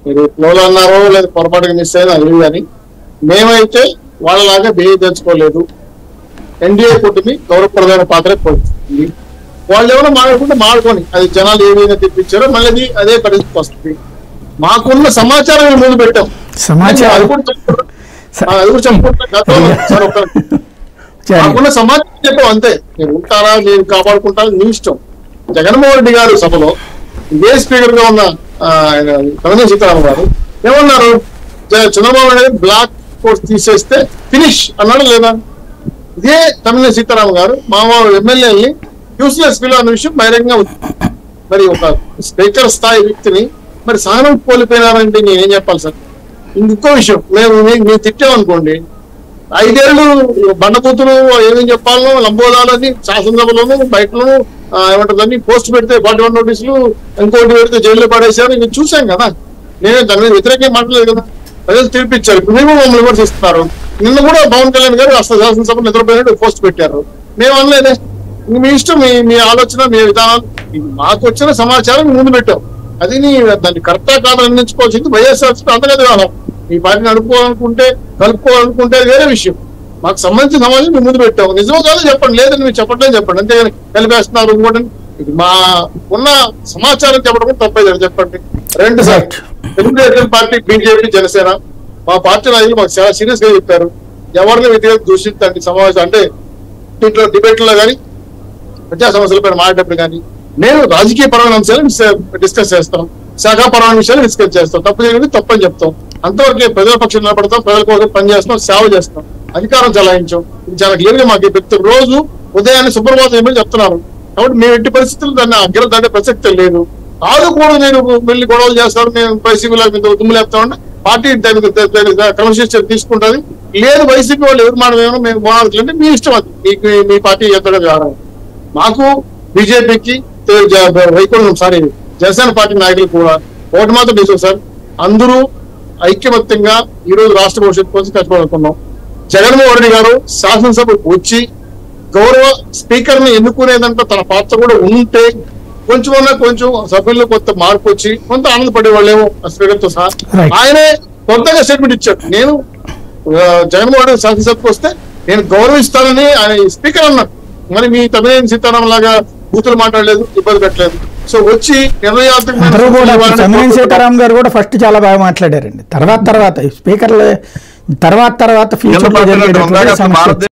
మీరు ఫ్లోలో అన్నారో లేదా పొరపాటుగా మిస్ అయ్యేది అది కానీ మేమైతే వాళ్ళలాగా బిహేవ్ తెచ్చుకోలేదు. ఎన్డీఏ కూటమి గౌరవప్రదమైన పాత్ర పోతుంది. వాళ్ళు ఏమైనా మాట్లాడుకుంటే మాడుకొని అది జనాలు ఏ విధంగా తెప్పించారో మళ్ళీ అదే పరిస్థితి వస్తుంది. మాకున్న సమాచారం ముందు పెట్టాం. మాకున్న సమాచారం చెప్పాం అంతే. మీరు ఉంటారా మీరు కాపాడుకుంటారా నీ ఇష్టం. జగన్మోహన్ రెడ్డి గారు సభలో ఇదే స్పీకర్ గా ఉన్న కళ్యాణ సీతారామన్ గారు ఏమన్నారు, చంద్రబాబు నాయుడు బ్లాక్ కోర్స్ తీసేస్తే ఫినిష్ అన్నాడు లేదా? ఇదే తమిళ సీతారామన్ గారు మా ఎమ్మెల్యేని యూస్లెస్ ఫీల్ అన్న విషయం బహిరంగంగా ఉంది. మరి ఒక స్పీకర్ స్థాయి వ్యక్తిని మరి సహనం కోల్పోయినారంటే నేనేం చెప్పాలి సార్? ఇంకో విషయం, మేము తిట్టామనుకోండి 5 ఏళ్ళు బండకూతులు ఏమేం చెప్పాలో లంబోదాలని శాసనసభలోను బయటలోను ఏమంటుందని పోస్ట్ పెడితే 41 నోటీసులు ఇంకోటి పెడితే జైల్లో పడేసారు. నేను చూసాం కదా. నేను దాని మీద వ్యతిరేకంగా మాట్లాడలేదు కదా. ప్రజలు తీర్పిచ్చారు. ఇప్పుడు మేము మమ్మల్ని విమర్శిస్తున్నారు. నిన్న కూడా పవన్ కళ్యాణ్ గారు అసలు శాసనసభ నిద్రపోయినట్టు పోస్ట్ పెట్టారు. మేము అనలేదే. మీ ఇష్టం, మీ ఆలోచన, మీ విధానాలు. మాకు వచ్చిన సమాచారం ముందు పెట్టాం. అది దాన్ని కరెక్టా కాదని నిర్ణయించుకోవాల్సింది వైఎస్ఆర్ అంతగా కాదు. మీ పార్టీని కలుపుకోవాలనుకుంటే వేరే విషయం. మాకు సంబంధించిన సమాచారం మేము ముందు పెట్టాము. నిజమో కాదో చెప్పండి, లేదని మీరు చెప్పట్లేదు చెప్పండి. అంతేగాని కలిపేస్తున్నారు ఇంకోటి. మా ఉన్న సమాచారం చెప్పడం తప్పేది చెప్పండి. 2 sir Telugu Desam party, BJP, Janasena మా పార్టీ నాయకులు మాకు చాలా సీరియస్ గా చెప్పారు. ఎవరిని వ్యతిరేకంగా దూషించండి సమావేశం అంటే దీంట్లో డిబేట్లో కానీ ప్రజా సమస్యలపైన మాట్లాడేటప్పుడు కానీ నేను రాజకీయ పరమైన అంశాలను డిస్కస్ చేస్తాం, శాఖాపరమైన విషయాలు డిస్కస్ చేస్తాం. తప్పు జరిగింది తప్పని చెప్తాం. అంతవరకే ప్రజల పక్షం నిలబడతాం, ప్రజల కోసం పనిచేస్తాం, సేవ చేస్తాం, అధికారం చలాయించాం. ఇది చాలా క్లియర్ గా మాకు ప్రతి రోజు ఉదయాన్నే సుప్రభాతం ఏమని చెప్తున్నారు. కాబట్టి మేము ఎట్టి పరిస్థితులు దాన్ని అగ్ర దాటే ప్రసక్తి లేదు. కాదు కూడా నేను వెళ్ళి గొడవలు చేస్తాను, మేము వైసీపీలో దుమ్ము లేపుతామని పార్టీ క్రమశిక్షణ తీసుకుంటుంది. లేదు వైసీపీ వాళ్ళు ఎవరు మాట్లాడమో మేము బాగుంటుంది అంటే మీ ఇష్టం. అది మీకు మీ పార్టీ ఎంతగా కావాలి. మాకు బీజేపీకి జనసేన పార్టీ నాయకులు కూడా ఒకటి మాత్రం తీసుకో సార్, అందరూ ఐక్యమత్యంగా ఈ రోజు రాష్ట్ర భవిష్యత్తు కోసం కష్టపడుతున్నాం. జగన్మోహన్ రెడ్డి గారు శాసనసభకు వచ్చి గౌరవ స్పీకర్ ని ఎన్నుకునేదంటే తన పాత్ర కూడా ఉంటే కొంచెం సభ్యుల్లో కొంత మార్పు వచ్చి కొంత ఆనందపడే వాళ్ళేమో స్పీకర్ తో సహా. ఆయనే కొత్తగా స్టేట్మెంట్ ఇచ్చాడు. నేను జగన్మోహన్ రెడ్డి శాసనసభకు వస్తే నేను గౌరవిస్తానని ఆయన స్పీకర్ అన్నాడు. మరి మీ తమిళ సీతారామన్ లాగా బూతులు మాట్లాడలేదు, ఇబ్బంది పెట్టలేదు. సో వచ్చి తమిళ సీతారామన్ గారు కూడా ఫస్ట్ చాలా బాగా మాట్లాడారండి. తర్వాత స్పీకర్లు తర్వాత ఫ్యూచర్